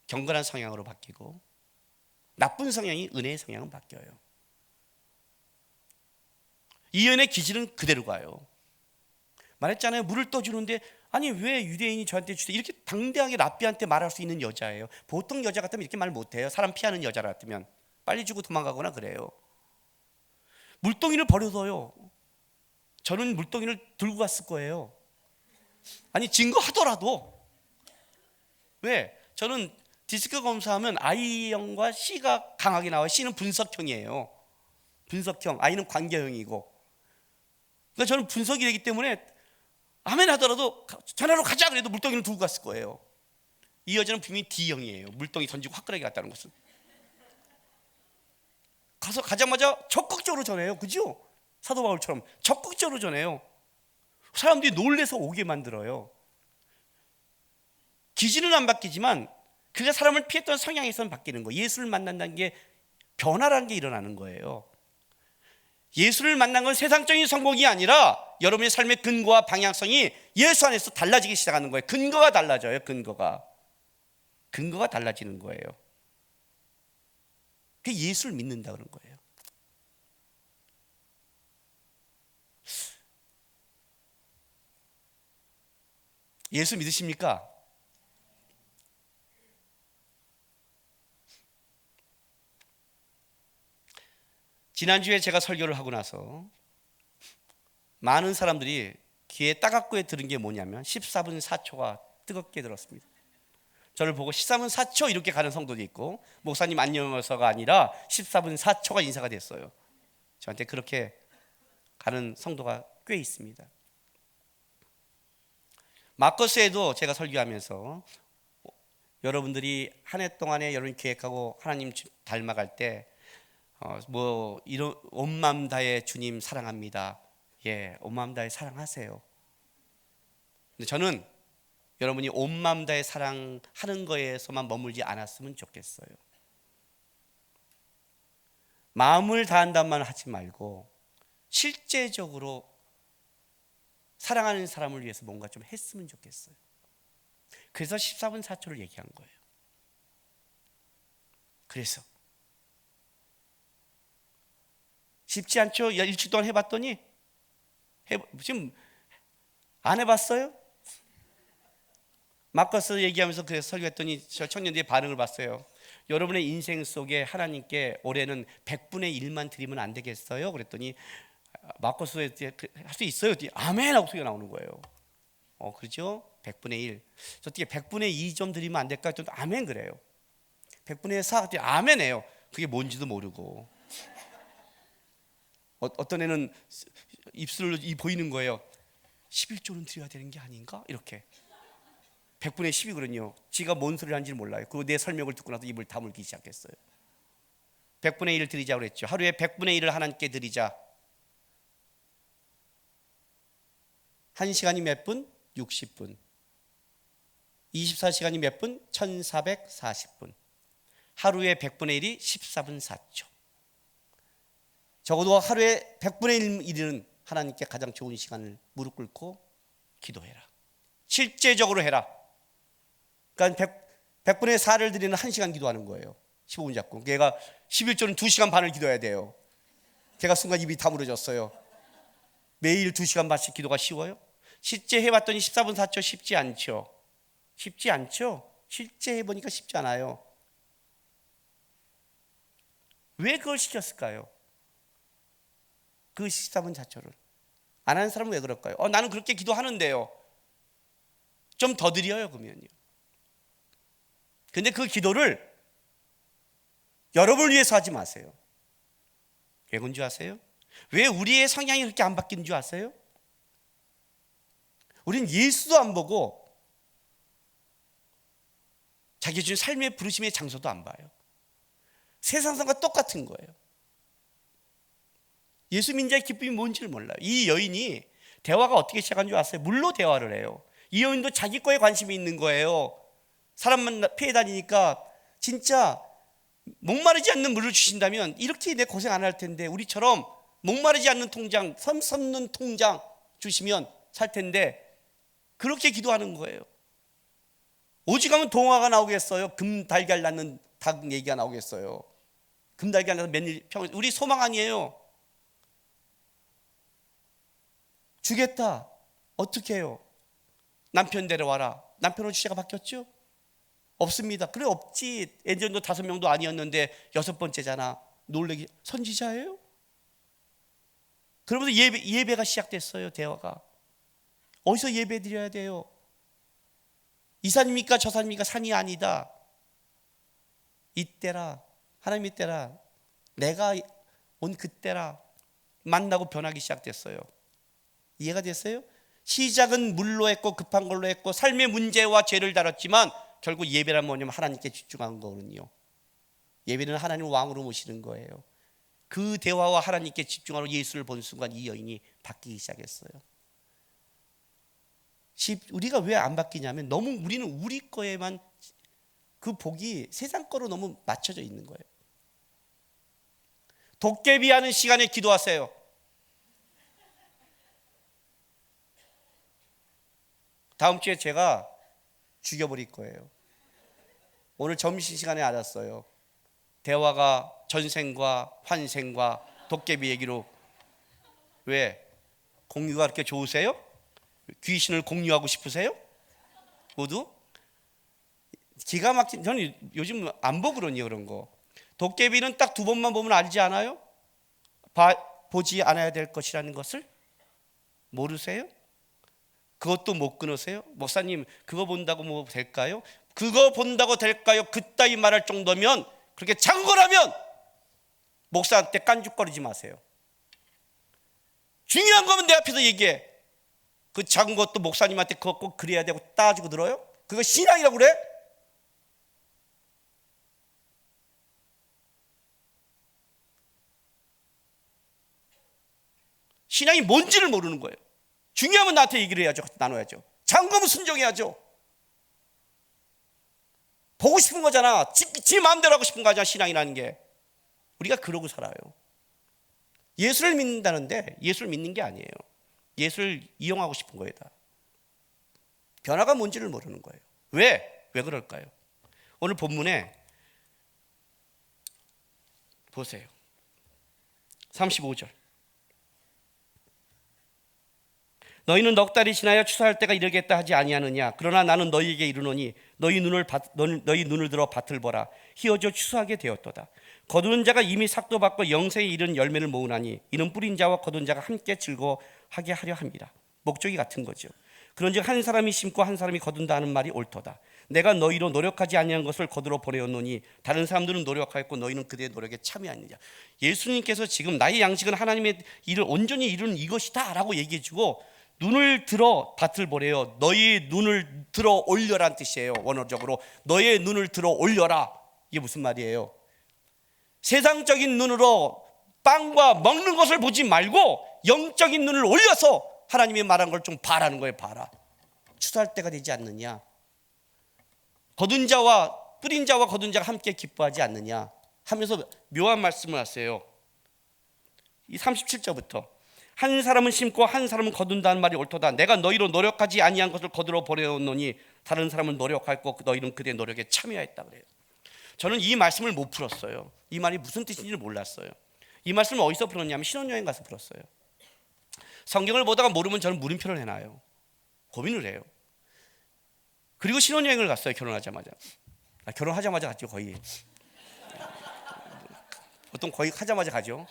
경건한 성향으로 바뀌고 나쁜 성향이 은혜의 성향은 바뀌어요. 이연의 기질은 그대로 가요. 말했잖아요. 물을 떠주는데 아니 왜 유대인이 저한테 주세요? 이렇게 당당하게 랍비한테 말할 수 있는 여자예요. 보통 여자 같으면 이렇게 말 못해요. 사람 피하는 여자 같으면 빨리 주고 도망가거나 그래요. 물동이를 버려둬요. 저는 물동이를 들고 갔을 거예요. 아니 증거하더라도. 왜? 저는 디스크 검사하면 I형과 C가 강하게 나와요. C는 분석형이에요. 분석형, I는 관계형이고. 그러니까 저는 분석이기 때문에 아멘 하더라도 전화로 가자 그래도 물동이를 들고 갔을 거예요. 이 여자는 분명히 D형이에요. 물동이 던지고 화끈하게 갔다는 것은. 가자마자 적극적으로 전해요. 그죠? 사도 바울처럼 적극적으로 전해요. 사람들이 놀래서 오게 만들어요. 기질은 안 바뀌지만 그가 사람을 피했던 성향에서는 바뀌는 거예요. 예수를 만난다는 게 변화라는 게 일어나는 거예요. 예수를 만난 건 세상적인 성공이 아니라 여러분의 삶의 근거와 방향성이 예수 안에서 달라지기 시작하는 거예요. 근거가 달라져요. 근거가 달라지는 거예요. 그게 예수를 믿는다 그런 거예요. 예수 믿으십니까? 지난주에 제가 설교를 하고 나서 많은 사람들이 귀에 따갑게 들은 게 뭐냐면 14분 4초가 뜨겁게 들었습니다. 저를 보고 14분 4초 이렇게 가는 성도도 있고 목사님 안녕하세요가 아니라 14분 4초가 인사가 됐어요. 저한테 그렇게 가는 성도가 꽤 있습니다. 마커스에도 제가 설교하면서 여러분들이 한 해 동안에 여러분 계획하고 하나님 닮아갈 때 이런 온 마음 다해 주님 사랑합니다. 예, 온 마음 다해 사랑하세요. 근데 저는 여러분이 온 마음 다해 사랑하는 거에서만 머물지 않았으면 좋겠어요. 마음을 다한다는 말 하지 말고 실제적으로 사랑하는 사람을 위해서 뭔가 좀 했으면 좋겠어요. 그래서 14분 4초를 얘기한 거예요. 그래서 쉽지 않죠? 일주일 동안 해봤더니 지금 안 해봤어요? 마커스 얘기하면서 그래서 설교했더니 저 청년들의 반응을 봤어요. 여러분의 인생 속에 하나님께 올해는 100분의 1만 드리면 안 되겠어요? 그랬더니 마커스에 할 수 있어요? 아멘 하고 소리가 나오는 거예요. 그렇죠? 100분의 1. 저 어떻게 100분의 2 좀 드리면 안 될까? 좀 아멘 그래요. 100분의 4 아멘해요. 그게 뭔지도 모르고. 어떤 애는 입술로 보이는 거예요. 11조는 드려야 되는 게 아닌가? 이렇게 100분의 10이거든요. 지가 뭔 소리를 하는지 몰라요. 그리고 내 설명을 듣고 나서 입을 다물기 시작했어요. 100분의 1을 드리자고 그랬죠. 하루에 100분의 1을 하나님께 드리자. 1시간이 몇 분? 60분. 24시간이 몇 분? 1440분. 하루에 100분의 1이 14분 4초. 적어도 하루에 100분의 1은 하나님께 가장 좋은 시간을 무릎 꿇고 기도해라. 실제적으로 해라. 그러니까 100분의 4를 드리는 1시간 기도하는 거예요. 15분 잡고. 걔가 11조는 2시간 반을 기도해야 돼요. 걔가 순간 입이 다물어졌어요. 매일 2시간 반씩 기도가 쉬워요? 실제 해봤더니 14분 4초 쉽지 않죠. 쉽지 않죠. 실제 해보니까 쉽지 않아요. 왜 그걸 시켰을까요? 그 14분 4초를 안 하는 사람은 왜 그럴까요? 나는 그렇게 기도하는데요. 좀 더 드려요 그러면요. 근데 그 기도를 여러분을 위해서 하지 마세요. 왜 그런 줄 아세요? 왜 우리의 성향이 그렇게 안 바뀌는 줄 아세요? 우린 예수도 안 보고 자기 주신 삶의 부르심의 장소도 안 봐요. 세상 사람과 똑같은 거예요. 예수 믿는 자의 기쁨이 뭔지를 몰라요. 이 여인이 대화가 어떻게 시작한 줄 아세요? 물로 대화를 해요. 이 여인도 자기 거에 관심이 있는 거예요. 사람만 피해 다니니까 진짜 목마르지 않는 물을 주신다면 이렇게 내 고생 안 할 텐데, 우리처럼 목마르지 않는 통장, 섬 섭는 통장 주시면 살 텐데, 그렇게 기도하는 거예요. 오직하면 동화가 나오겠어요? 금달걀 낳는 닭 얘기가 나오겠어요? 금달걀 낳는 며느리 평, 우리 소망 아니에요. 주겠다. 어떻게 해요? 남편 데려와라. 남편은 주제가 바뀌었죠? 없습니다. 그래, 없지. 예전도 5명도 아니었는데 6번째잖아. 놀래기. 선지자예요? 그러면서 예배가 시작됐어요. 대화가. 어디서 예배 드려야 돼요? 이 산입니까 저 산입니까? 산이 아니다. 이때라, 하나님의 때라, 내가 온 그때라. 만나고 변하기 시작됐어요. 이해가 됐어요? 시작은 물로 했고 급한 걸로 했고 삶의 문제와 죄를 다뤘지만 결국 예배란 뭐냐면 하나님께 집중한 거거든요. 예배는 하나님을 왕으로 모시는 거예요. 그 대화와 하나님께 집중하러 예수를 본 순간 이 여인이 바뀌기 시작했어요. 우리가 왜 안 바뀌냐면 너무 우리는 우리 거에만, 그 복이 세상 거로 너무 맞춰져 있는 거예요. 도깨비 하는 시간에 기도하세요. 다음 주에 제가 죽여버릴 거예요. 오늘 점심시간에 알았어요. 대화가 전생과 환생과 도깨비 얘기로. 왜? 공유가 그렇게 좋으세요? 귀신을 공유하고 싶으세요? 모두? 기가 막힌, 저는 요즘 안 보거든요 그런 거. 도깨비는 딱 2번만 보면 알지 않아요? 보지 않아야 될 것이라는 것을 모르세요? 그것도 못 끊으세요? 목사님 그거 본다고 뭐 될까요? 그거 본다고 될까요? 그따위 말할 정도면, 그렇게 작은 거라면 목사한테 깐죽거리지 마세요. 중요한 거면 내 앞에서 얘기해. 그 작은 것도 목사님한테 그거 꼭 그래야 되고 따지고 들어요? 그거 신앙이라고 그래? 신앙이 뭔지를 모르는 거예요. 중요하면 나한테 얘기를 해야죠. 나눠야죠. 작은 거면 순종해야죠. 보고 싶은 거잖아. 지 마음대로 하고 싶은 거잖아. 신앙이라는 게. 우리가 그러고 살아요. 예수를 믿는다는데 예수를 믿는 게 아니에요. 예수를 이용하고 싶은 거예요. 다. 변화가 뭔지를 모르는 거예요. 왜 그럴까요? 오늘 본문에 보세요. 35절. 너희는 넉 달이 지나야 추수할 때가 이르겠다 하지 아니하느냐? 그러나 나는 너희에게 이르노니 너희 눈을 들어 밭을 보라. 희어져 추수하게 되었도다. 거두는 자가 이미 삭도 받고 영생에 이른 열매를 모으나니 이는 뿌린 자와 거둔 자가 함께 즐거워하게 하려 함이라. 목적이 같은 거죠. 그런즉 한 사람이 심고 한 사람이 거둔다 하는 말이 옳도다. 내가 너희로 노력하지 아니한 것을 거두러 보내었노니 다른 사람들은 노력하였고 너희는 그들의 노력에 참여하느냐. 예수님께서 지금 나의 양식은 하나님의 일을 온전히 이루는 이것이다 라고 얘기해주고, 눈을 들어 밭을 보래요. 너희 눈을 들어 올려라는 뜻이에요. 원어적으로 너의 눈을 들어 올려라. 이게 무슨 말이에요? 세상적인 눈으로 빵과 먹는 것을 보지 말고 영적인 눈을 올려서 하나님이 말한 걸 좀 봐라는 거예요. 봐라. 추수할 때가 되지 않느냐? 거둔 자와 뿌린 자와 거둔 자가 함께 기뻐하지 않느냐 하면서 묘한 말씀을 하세요. 이 37절부터 한 사람은 심고 한 사람은 거둔다는 말이 옳도다. 내가 너희로 노력하지 아니한 것을 거두러 보내었노니 다른 사람은 노력하였고 너희는 그들의 노력에 참여했다 그래요. 저는 이 말씀을 못 풀었어요. 이 말이 무슨 뜻인지를 몰랐어요. 이 말씀을 어디서 풀었냐면 신혼여행 가서 풀었어요. 성경을 보다가 모르면 저는 물음표를 해놔요. 고민을 해요. 그리고 신혼여행을 갔어요. 결혼하자마자. 결혼하자마자 갔죠. 거의. 보통 거의 하자마자 가죠.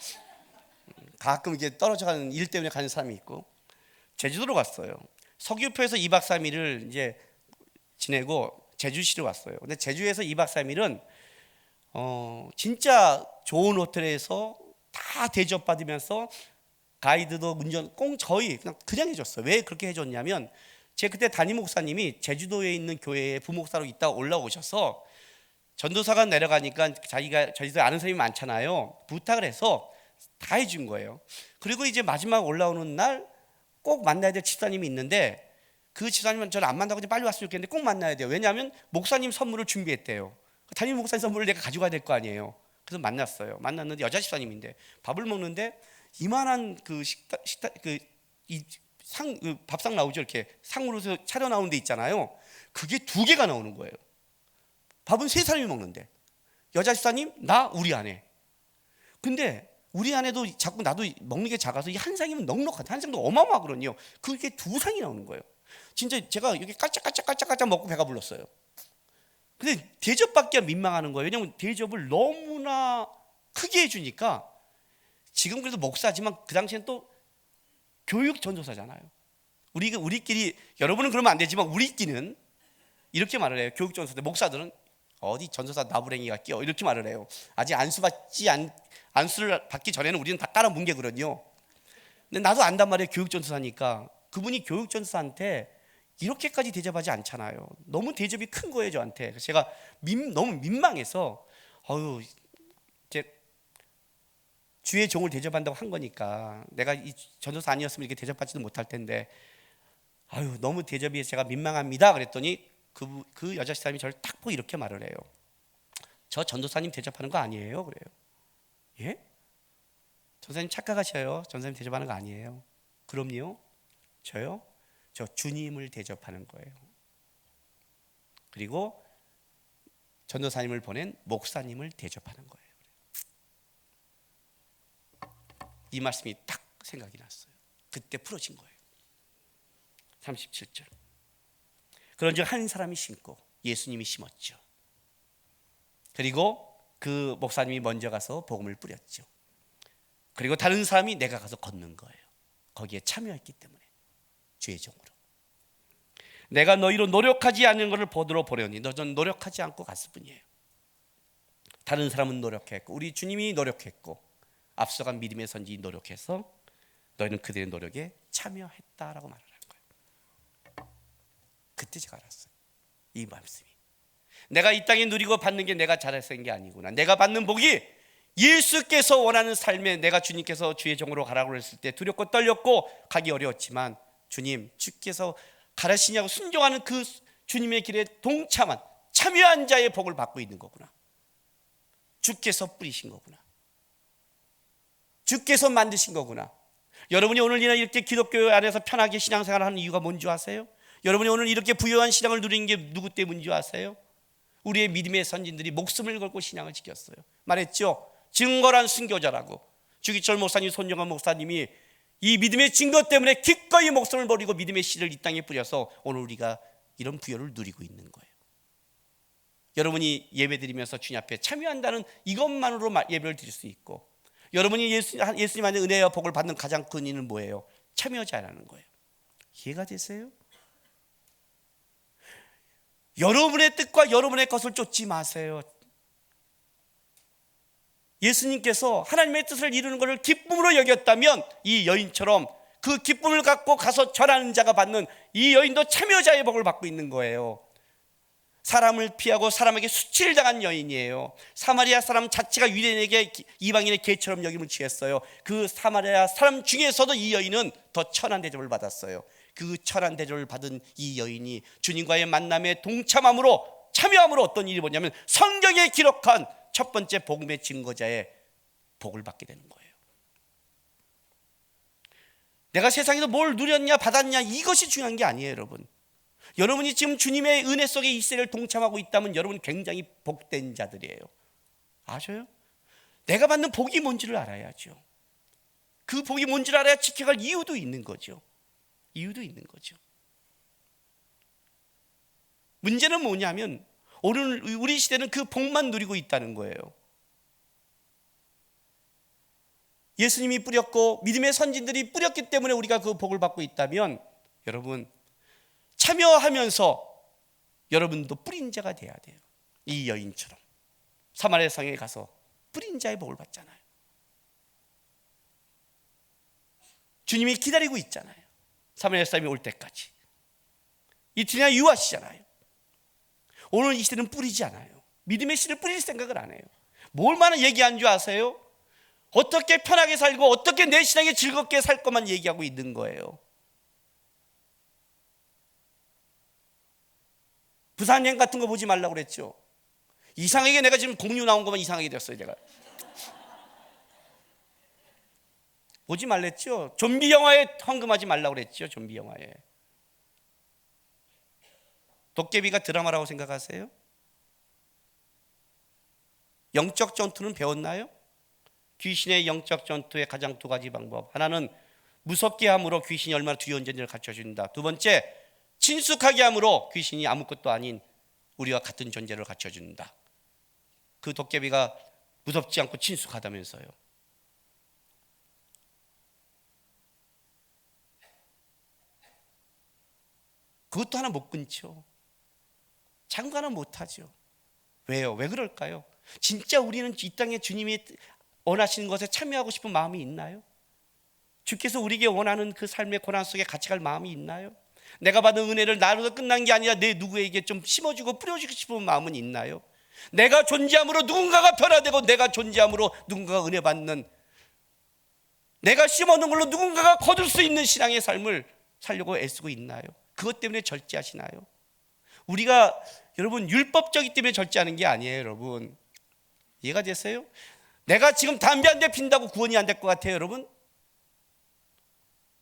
가끔 이게 떨어져 가는 일 때문에 가는 사람이 있고. 제주도로 갔어요. 서귀포에서 2박 3일을 이제 지내고 제주시로 왔어요. 근데 제주에서 2박 3일은 진짜 좋은 호텔에서 다 대접받으면서 가이드도 운전 저희 그냥 해줬어요. 왜 그렇게 해줬냐면 제 그때 담임 목사님이 제주도에 있는 교회에 부목사로 있다가 올라오셔서 전도사가 내려가니까 자기가 저희도 아는 사람이 많잖아요. 부탁을 해서 다 해준 거예요. 그리고 이제 마지막 올라오는 날 꼭 만나야 될 집사님이 있는데 그 집사님은 저를 안 만나고 빨리 왔으면 좋겠는데 꼭 만나야 돼요. 왜냐하면 목사님 선물을 준비했대요. 담임 목사님 선물을 내가 가져가야 될 거 아니에요. 그래서 만났어요. 만났는데 여자 집사님인데 밥을 먹는데 이만한 그 밥상 나오죠. 이렇게 상으로 차려 나오는 데 있잖아요. 그게 2개가 나오는 거예요. 밥은 3사람이 먹는데 여자 집사님, 나, 우리 아내. 근데 우리 아내도 자꾸 나도 먹는 게 작아서 이 한 상이면 넉넉하다. 한 상도 어마어마하거든요. 그게 2상이 나오는 거예요. 진짜 제가 이렇게 깔짝깔짝 먹고 배가 불렀어요. 근데 대접받기가 민망하는 거예요. 왜냐하면 대접을 너무나 크게 해주니까. 지금 그래도 목사지만 그 당시엔 또 교육 전도사잖아요. 우리끼리, 여러분은 그러면 안 되지만 우리끼리는 이렇게 말을 해요. 교육 전도사. 목사들은 어디 전도사 나부랭이가 끼어 이렇게 말을 해요. 아직 안수를 받기 전에는 우리는 다 깔아 뭉개거든요. 근데 나도 안단 말이에요. 교육 전도사니까. 그분이 교육 전도사한테 이렇게까지 대접하지 않잖아요. 너무 대접이 큰 거예요, 저한테. 그래서 제가 너무 민망해서 이제 주의 종을 대접한다고 한 거니까 내가 이 전도사 아니었으면 이렇게 대접받지도 못할 텐데 너무 대접이 제가 민망합니다. 그랬더니 그 여자 집사님이 저를 딱 보고 이렇게 말을 해요. 저 전도사님 대접하는 거 아니에요? 그래요. 예? 전도사님 착각하셔요. 전도사님 대접하는 거 아니에요. 그럼요. 저요? 저 주님을 대접하는 거예요. 그리고 전도사님을 보낸 목사님을 대접하는 거예요. 이 말씀이 딱 생각이 났어요. 그때 풀어진 거예요. 37절. 그런즉 한 사람이 심고 예수님이 심었죠. 그리고 그 목사님이 먼저 가서 복음을 뿌렸죠. 그리고 다른 사람이 내가 가서 걷는 거예요. 거기에 참여했기 때문에. 주의 종으로. 내가 너희로 노력하지 않는 것을 보도록 보려니 너는 노력하지 않고 갔을 뿐이에요. 다른 사람은 노력했고 우리 주님이 노력했고 앞서간 믿음의 선지이 노력해서 너희는 그들의 노력에 참여했다라고 말을 한 거예요. 그때 제가 알았어요. 이 말씀이 내가 이 땅에 누리고 받는 게 내가 잘해서 한 게 아니구나. 내가 받는 복이 예수께서 원하는 삶에 내가 주님께서 주의 종으로 가라고 했을 때 두렵고 떨렸고 가기 어려웠지만 주님 주께서 가르치냐고 순종하는 그 주님의 길에 동참한 참여한 자의 복을 받고 있는 거구나. 주께서 뿌리신 거구나. 주께서 만드신 거구나. 여러분이 오늘 이렇게 기독교 안에서 편하게 신앙생활을 하는 이유가 뭔지 아세요? 여러분이 오늘 이렇게 부유한 신앙을 누리는 게 누구 때문인지 아세요? 우리의 믿음의 선진들이 목숨을 걸고 신앙을 지켰어요. 말했죠. 증거란 순교자라고. 주기철 목사님, 손정환 목사님이 이 믿음의 증거 때문에 기꺼이 목숨을 버리고 믿음의 씨를 이 땅에 뿌려서 오늘 우리가 이런 부여를 누리고 있는 거예요. 여러분이 예배드리면서 주님 앞에 참여한다는 이것만으로 예배를 드릴 수 있고, 여러분이 예수님 안에 은혜와 복을 받는 가장 큰 이유는 뭐예요? 참여자라는 거예요. 이해가 되세요? 여러분의 뜻과 여러분의 것을 쫓지 마세요. 예수님께서 하나님의 뜻을 이루는 것을 기쁨으로 여겼다면 이 여인처럼 그 기쁨을 갖고 가서 절하는 자가 받는 이 여인도 참여자의 복을 받고 있는 거예요. 사람을 피하고 사람에게 수치를 당한 여인이에요. 사마리아 사람 자체가 유대인에게 이방인의 개처럼 여김을 취했어요. 그 사마리아 사람 중에서도 이 여인은 더 천한 대접을 받았어요. 그 천한 대접을 받은 이 여인이 주님과의 만남에 동참함으로 참여함으로 어떤 일이 뭐냐면 성경에 기록한 첫 번째 복음의 증거자의 복을 받게 되는 거예요. 내가 세상에서 뭘 누렸냐 받았냐 이것이 중요한 게 아니에요. 여러분이 지금 주님의 은혜 속에 이 세를 동참하고 있다면 여러분 굉장히 복된 자들이에요. 아셔요? 내가 받는 복이 뭔지를 알아야죠. 그 복이 뭔지를 알아야 지켜갈 이유도 있는 거죠. 문제는 뭐냐면 오늘 우리 시대는 그 복만 누리고 있다는 거예요. 예수님이 뿌렸고 믿음의 선진들이 뿌렸기 때문에 우리가 그 복을 받고 있다면 여러분 참여하면서 여러분도 뿌린 자가 돼야 돼요. 이 여인처럼 사마리아 성에 가서 뿌린 자의 복을 받잖아요. 주님이 기다리고 있잖아요. 사마리아 사람이 올 때까지 이틀이나 유하시잖아요. 오늘 이 시대는 뿌리지 않아요. 믿음의 씨를 뿌릴 생각을 안 해요. 뭘 많은 얘기한 줄 아세요? 어떻게 편하게 살고 어떻게 내 신앙에 즐겁게 살 것만 얘기하고 있는 거예요. 부산여행 같은 거 보지 말라고 그랬죠. 이상하게 내가 지금 공유 나온 것만 이상하게 됐어요. 제가 보지 말랬죠. 좀비 영화에 헌금하지 말라고 그랬죠. 좀비 영화에. 도깨비가 드라마라고 생각하세요? 영적 전투는 배웠나요? 귀신의 영적 전투의 가장 두 가지 방법. 하나는 무섭게 함으로 귀신이 얼마나 두려운 존재를 갖춰준다. 두 번째, 친숙하게 함으로 귀신이 아무것도 아닌 우리와 같은 존재를 갖춰준다. 그 도깨비가 무섭지 않고 친숙하다면서요. 그것도 하나 못 끊죠. 장가는 못하죠. 왜요? 왜 그럴까요? 진짜 우리는 이 땅에 주님이 원하시는 것에 참여하고 싶은 마음이 있나요? 주께서 우리에게 원하는 그 삶의 고난 속에 같이 갈 마음이 있나요? 내가 받은 은혜를 나로서 끝난 게 아니라 내 누구에게 좀 심어주고 뿌려주고 싶은 마음은 있나요? 내가 존재함으로 누군가가 변화되고 내가 존재함으로 누군가가 은혜 받는, 내가 심어놓은 걸로 누군가가 거둘 수 있는 신앙의 삶을 살려고 애쓰고 있나요? 그것 때문에 절제하시나요? 우리가 여러분 율법적이기 때문에 절제하는 게 아니에요. 여러분 이해가 되세요? 내가 지금 담배 한 대 핀다고 구원이 안 될 것 같아요. 여러분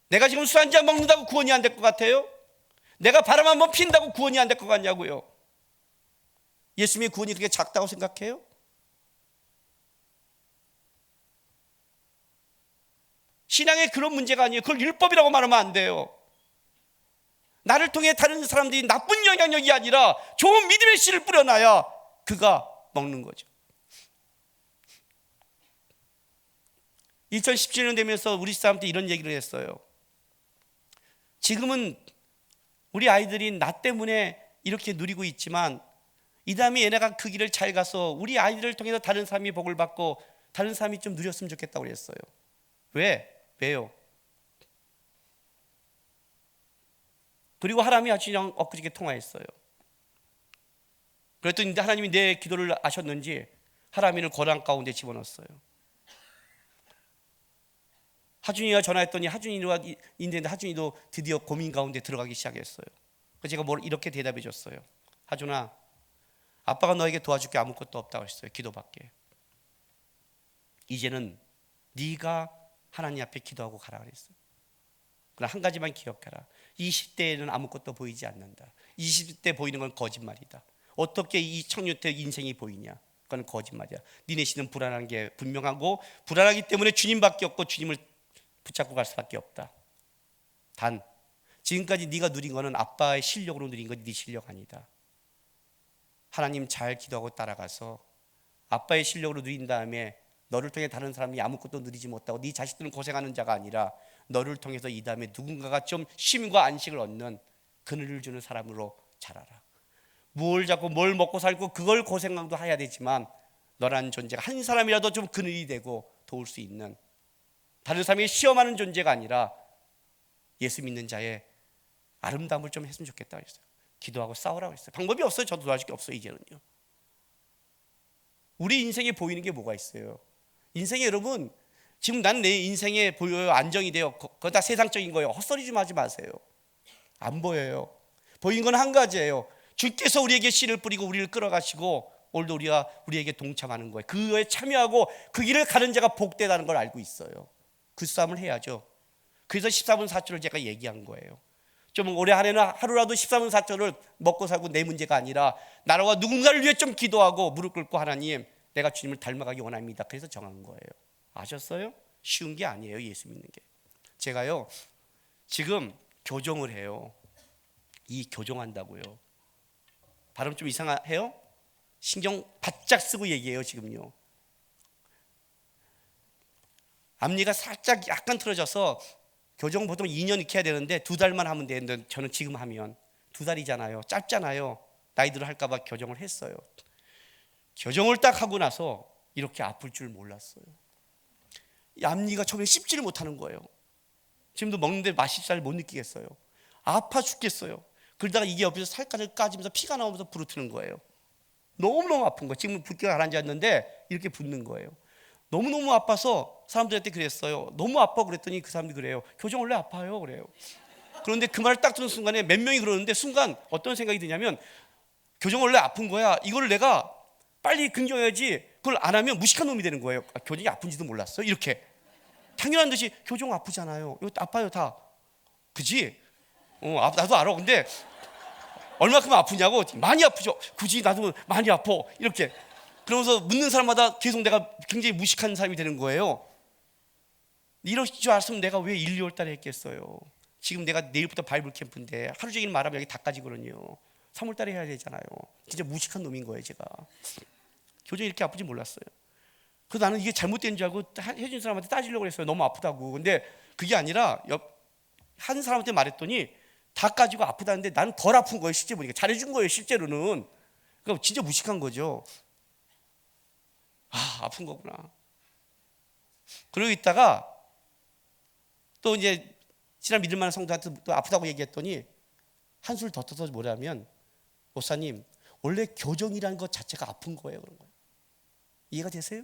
내가 지금 술 한 잔 먹는다고 구원이 안 될 것 같아요? 내가 바람 한번 핀다고 구원이 안 될 것 같냐고요? 예수님의 구원이 그렇게 작다고 생각해요? 신앙에 그런 문제가 아니에요. 그걸 율법이라고 말하면 안 돼요. 나를 통해 다른 사람들이 나쁜 영향력이 아니라 좋은 믿음의 씨를 뿌려놔야 그가 먹는 거죠. 2017년 되면서 우리 사람들이 이런 얘기를 했어요. 지금은 우리 아이들이 나 때문에 이렇게 누리고 있지만 이 다음에 얘네가 그 길을 잘 가서 우리 아이들을 통해서 다른 사람이 복을 받고 다른 사람이 좀 누렸으면 좋겠다고 그랬어요. 왜요? 그리고 하나님이 아주 그냥 엊그저께 통화했어요. 그랬더니 하나님이 내 기도를 아셨는지 하람이를 고난 가운데 집어넣었어요. 하준이가 전화했더니 하준이가 있는데 하준이도 드디어 고민 가운데 들어가기 시작했어요. 그래서 제가 이렇게 대답해 줬어요. 하준아, 아빠가 너에게 도와줄 게 아무것도 없다고 했어요. 기도밖에. 이제는 네가 하나님 앞에 기도하고 가라 그랬어요. 그러나 한 가지만 기억해라. 20대에는 아무것도 보이지 않는다. 20대 보이는 건 거짓말이다. 어떻게 이 청년 때 인생이 보이냐? 그건 거짓말이야. 네 내신은 불안한 게 분명하고 불안하기 때문에 주님밖에 없고 주님을 붙잡고 갈 수밖에 없다. 단 지금까지 네가 누린 거는 아빠의 실력으로 누린 거지 네 실력 아니다. 하나님 잘 기도하고 따라가서 아빠의 실력으로 누린 다음에 너를 통해 다른 사람이 아무것도 누리지 못하고 네 자식들은 고생하는 자가 아니라 너를 통해서 이 다음에 누군가가 좀 쉼과 안식을 얻는 그늘을 주는 사람으로 자라라. 뭘 잡고 뭘 먹고 살고 그걸 고생도 해야 되지만 너라는 존재가 한 사람이라도 좀 그늘이 되고 도울 수 있는, 다른 사람이 시험하는 존재가 아니라 예수 믿는 자의 아름다움을 좀 했으면 좋겠다 그랬어요. 기도하고 싸우라고 했어요. 방법이 없어요. 저도 도와줄 게 없어요. 이제는요. 우리 인생에 보이는 게 뭐가 있어요? 인생에 여러분 지금 난 내 인생에 보여요. 안정이 돼요. 그거 다 세상적인 거예요. 헛소리 좀 하지 마세요. 안 보여요. 보이는 건 한 가지예요. 주께서 우리에게 씨를 뿌리고 우리를 끌어가시고 오늘도 우리에게 동참하는 거예요. 그거에 참여하고 그 길을 가는 자가 복되다는 걸 알고 있어요. 그 싸움을 해야죠. 그래서 14분 4초를 제가 얘기한 거예요. 좀 올해 한 해는 하루라도 14분 4초를 먹고 살고 내 문제가 아니라 나라와 누군가를 위해 좀 기도하고 무릎 꿇고 하나님 내가 주님을 닮아가기 원합니다. 그래서 정한 거예요. 아셨어요? 쉬운 게 아니에요. 예수 믿는 게. 제가요 지금 교정을 해요. 이 교정한다고요. 발음 좀 이상해요? 신경 바짝 쓰고 얘기해요. 지금요. 앞니가 살짝 약간 틀어져서 교정 보통 2년 익혀야 되는데 2달만 하면 되는데 저는 지금 하면 2달이잖아요. 짧잖아요. 나이 들어 할까 봐 교정을 했어요. 교정을 딱 하고 나서 이렇게 아플 줄 몰랐어요. 이 앞니가 처음에 씹지를 못하는 거예요. 지금도 먹는데 맛이 잘 못 느끼겠어요. 아파 죽겠어요. 그러다가 이게 옆에서 살까지 까지면서 피가 나오면서 부르트는 거예요. 너무너무 아픈 거. 지금 붓기가 가라앉았는데 이렇게 붓는 거예요. 너무너무 아파서 사람들한테 그랬어요. 너무 아파 그랬더니 그 사람들이 그래요. 교정 원래 아파요 그래요. 그런데 그 말을 딱 듣는 순간에 몇 명이 그러는데 순간 어떤 생각이 드냐면 교정 원래 아픈 거야. 이거를 내가 빨리 긍정해야지. 그걸 안 하면 무식한 놈이 되는 거예요. 교정이 아픈지도 몰랐어. 이렇게 당연한 듯이 교정 아프잖아요. 이거 아파요 다. 그지? 나도 알아. 근데 얼마큼 아프냐고. 많이 아프죠. 굳이 나도 많이 아파. 이렇게 그러면서 묻는 사람마다 계속 내가 굉장히 무식한 사람이 되는 거예요. 이럴 줄 알았으면 내가 왜 1, 2월 달에 했겠어요. 지금 내가 내일부터 바이블 캠프인데 하루 종일 말하면 여기 다 까지거든요. 3월 달에 해야 되잖아요. 진짜 무식한 놈인 거예요 제가. 교정이 이렇게 아프지 몰랐어요. 그래서 나는 이게 잘못된 줄 알고 해준 사람한테 따지려고 했어요. 너무 아프다고. 근데 그게 아니라 한 사람한테 말했더니 다 까지고 아프다는데 나는 덜 아픈 거예요. 실제 보니까 잘해준 거예요 실제로는. 그러니까 진짜 무식한 거죠. 아픈 거구나. 그러고 있다가 또 이제 친한 믿을 만한 성도한테 또 아프다고 얘기했더니 한술 더 떠서 뭐냐면 목사님 원래 교정이라는 것 자체가 아픈 거예요. 그런 거예요. 이해가 되세요?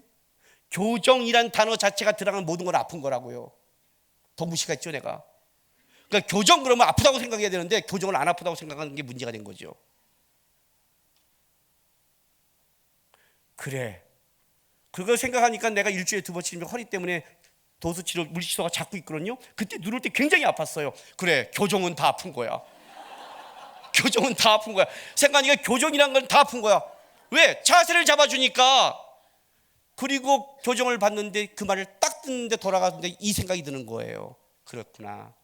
교정이란 단어 자체가 들어가는 모든 건 아픈 거라고요. 더 무식했죠 내가. 그러니까 교정 그러면 아프다고 생각해야 되는데 교정을 안 아프다고 생각하는 게 문제가 된 거죠. 그래. 그걸 생각하니까 내가 일주일에 2번 치면 허리 때문에 도수치료 물리치료가 자꾸 있거든요. 그때 누를 때 굉장히 아팠어요. 그래 교정은 다 아픈 거야. 교정은 다 아픈 거야. 생각하니까 교정이란 건 다 아픈 거야. 왜? 자세를 잡아주니까. 그리고 교정을 받는데 그 말을 딱 듣는데 돌아가는데 이 생각이 드는 거예요. 그렇구나.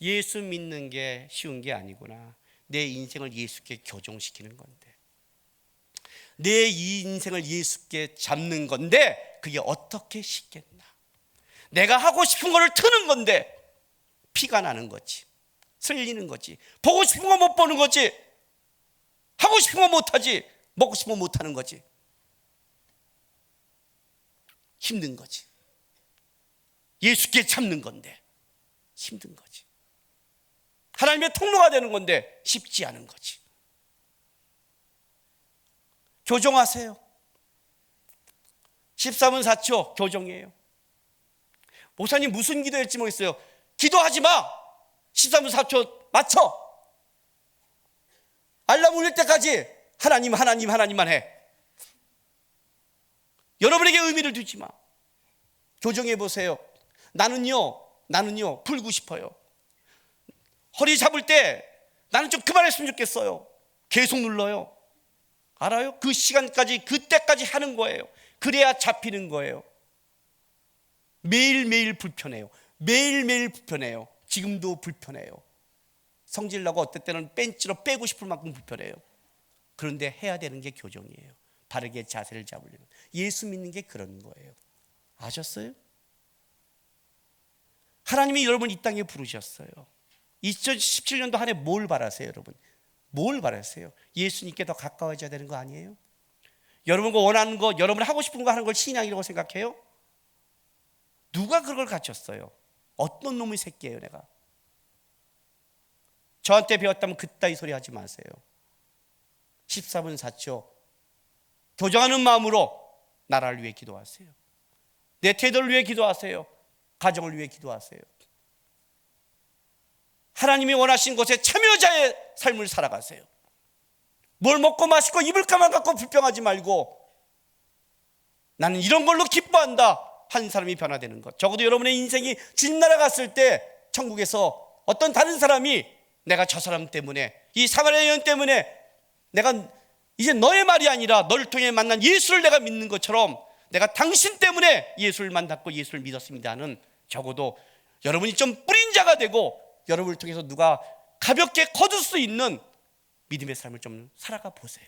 예수 믿는 게 쉬운 게 아니구나. 내 인생을 예수께 교정시키는 건데, 내 인생을 예수께 잡는 건데 그게 어떻게 쉽겠나. 내가 하고 싶은 거를 트는 건데 피가 나는 거지, 쓸리는 거지, 보고 싶은 거 못 보는 거지, 하고 싶은 거 못하지, 먹고 싶은 거 못하는 거지, 힘든 거지. 예수께 잡는 건데 힘든 거지. 하나님의 통로가 되는 건데 쉽지 않은 거지. 교정하세요. 14분 4초 교정이에요. 목사님 무슨 기도할지 모르겠어요. 기도하지 마. 14분 4초 맞춰. 알람 울릴 때까지 하나님 하나님 하나님만 해. 여러분에게 의미를 두지 마. 교정해 보세요. 나는요 풀고 싶어요. 허리 잡을 때 나는 좀 그만했으면 좋겠어요. 계속 눌러요. 알아요? 그 시간까지 그때까지 하는 거예요. 그래야 잡히는 거예요. 매일매일 불편해요. 매일매일 불편해요. 지금도 불편해요. 성질 나고 어떨 때는 벤치로 빼고 싶을 만큼 불편해요. 그런데 해야 되는 게 교정이에요. 바르게 자세를 잡으려면. 예수 믿는 게 그런 거예요. 아셨어요? 하나님이 여러분 이 땅에 부르셨어요. 2017년도 한 해 뭘 바라세요 여러분? 뭘 바라세요? 예수님께 더 가까워져야 되는 거 아니에요? 여러분과 원하는 거, 여러분이 하고 싶은 거 하는 걸 신앙이라고 생각해요? 누가 그걸 갖췄어요? 어떤 놈의 새끼예요 내가? 저한테 배웠다면 그따위 소리 하지 마세요. 14분 4초 교정하는 마음으로 나라를 위해 기도하세요. 내 태도를 위해 기도하세요. 가정을 위해 기도하세요. 하나님이 원하신 곳에 참여자의 삶을 살아가세요. 뭘 먹고 마시고 입을 까만 갖고 불평하지 말고 나는 이런 걸로 기뻐한다 한 사람이 변화되는 것. 적어도 여러분의 인생이 주님 나라 갔을 때 천국에서 어떤 다른 사람이 내가 저 사람 때문에, 이 사마리아 여인 때문에 내가 이제 너의 말이 아니라 너를 통해 만난 예수를 내가 믿는 것처럼 내가 당신 때문에 예수를 만났고 예수를 믿었습니다는, 적어도 여러분이 좀 뿌린 자가 되고 여러분을 통해서 누가 가볍게 거둘 수 있는 믿음의 삶을 좀 살아가 보세요.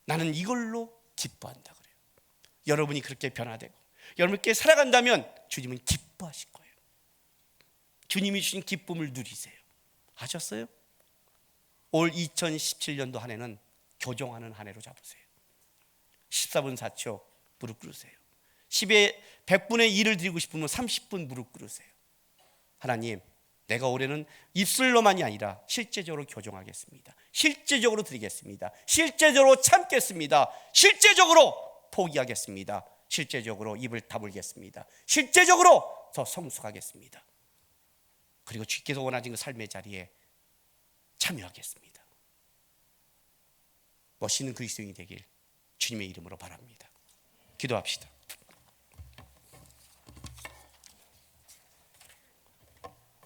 나는 이걸로 기뻐한다 그래요. 여러분이 그렇게 변화되고 여러분께 살아간다면 주님은 기뻐하실 거예요. 주님이 주신 기쁨을 누리세요. 아셨어요? 올 2017년도 한 해는 교정하는 한 해로 잡으세요. 14분 4초 무릎 꿇으세요. 10에 100분의 1을 드리고 싶으면 30분 무릎 꿇으세요. 하나님, 내가 올해는 입술로만이 아니라 실제적으로 교정하겠습니다. 실제적으로 드리겠습니다. 실제적으로 참겠습니다. 실제적으로 포기하겠습니다. 실제적으로 입을 다물겠습니다. 실제적으로 더 성숙하겠습니다. 그리고 주께서 원하신 그 삶의 자리에 참여하겠습니다. 멋있는 그리스도인이 되길 주님의 이름으로 바랍니다. 기도합시다.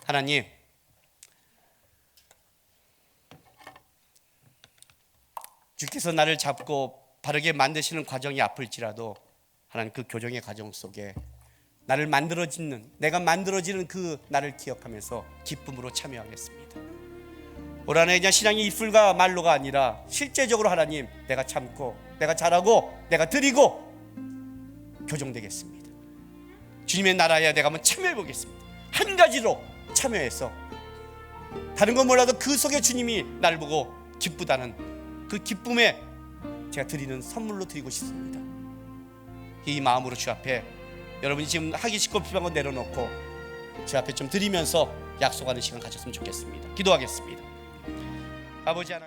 하나님, 주께서 나를 잡고 바르게 만드시는 과정이 아플지라도 하나님 그 교정의 과정 속에 나를 만들어지는, 내가 만들어지는 그 나를 기억하면서 기쁨으로 참여하겠습니다. 올 한해 그냥 신앙의 입술과 말로가 아니라 실제적으로 하나님, 내가 참고 내가 잘하고 내가 드리고 교정되겠습니다. 주님의 나라에 내가 한번 참여해 보겠습니다. 한 가지로 참여해서 다른 건 몰라도 그 속에 주님이 나를 보고 기쁘다는 그 기쁨에 제가 드리는 선물로 드리고 싶습니다. 이 마음으로 주 앞에 여러분이 지금 하기 싫고 필요한 건 내려놓고 주 앞에 좀 드리면서 약속하는 시간 가졌으면 좋겠습니다. 기도하겠습니다. 아버지 하나님,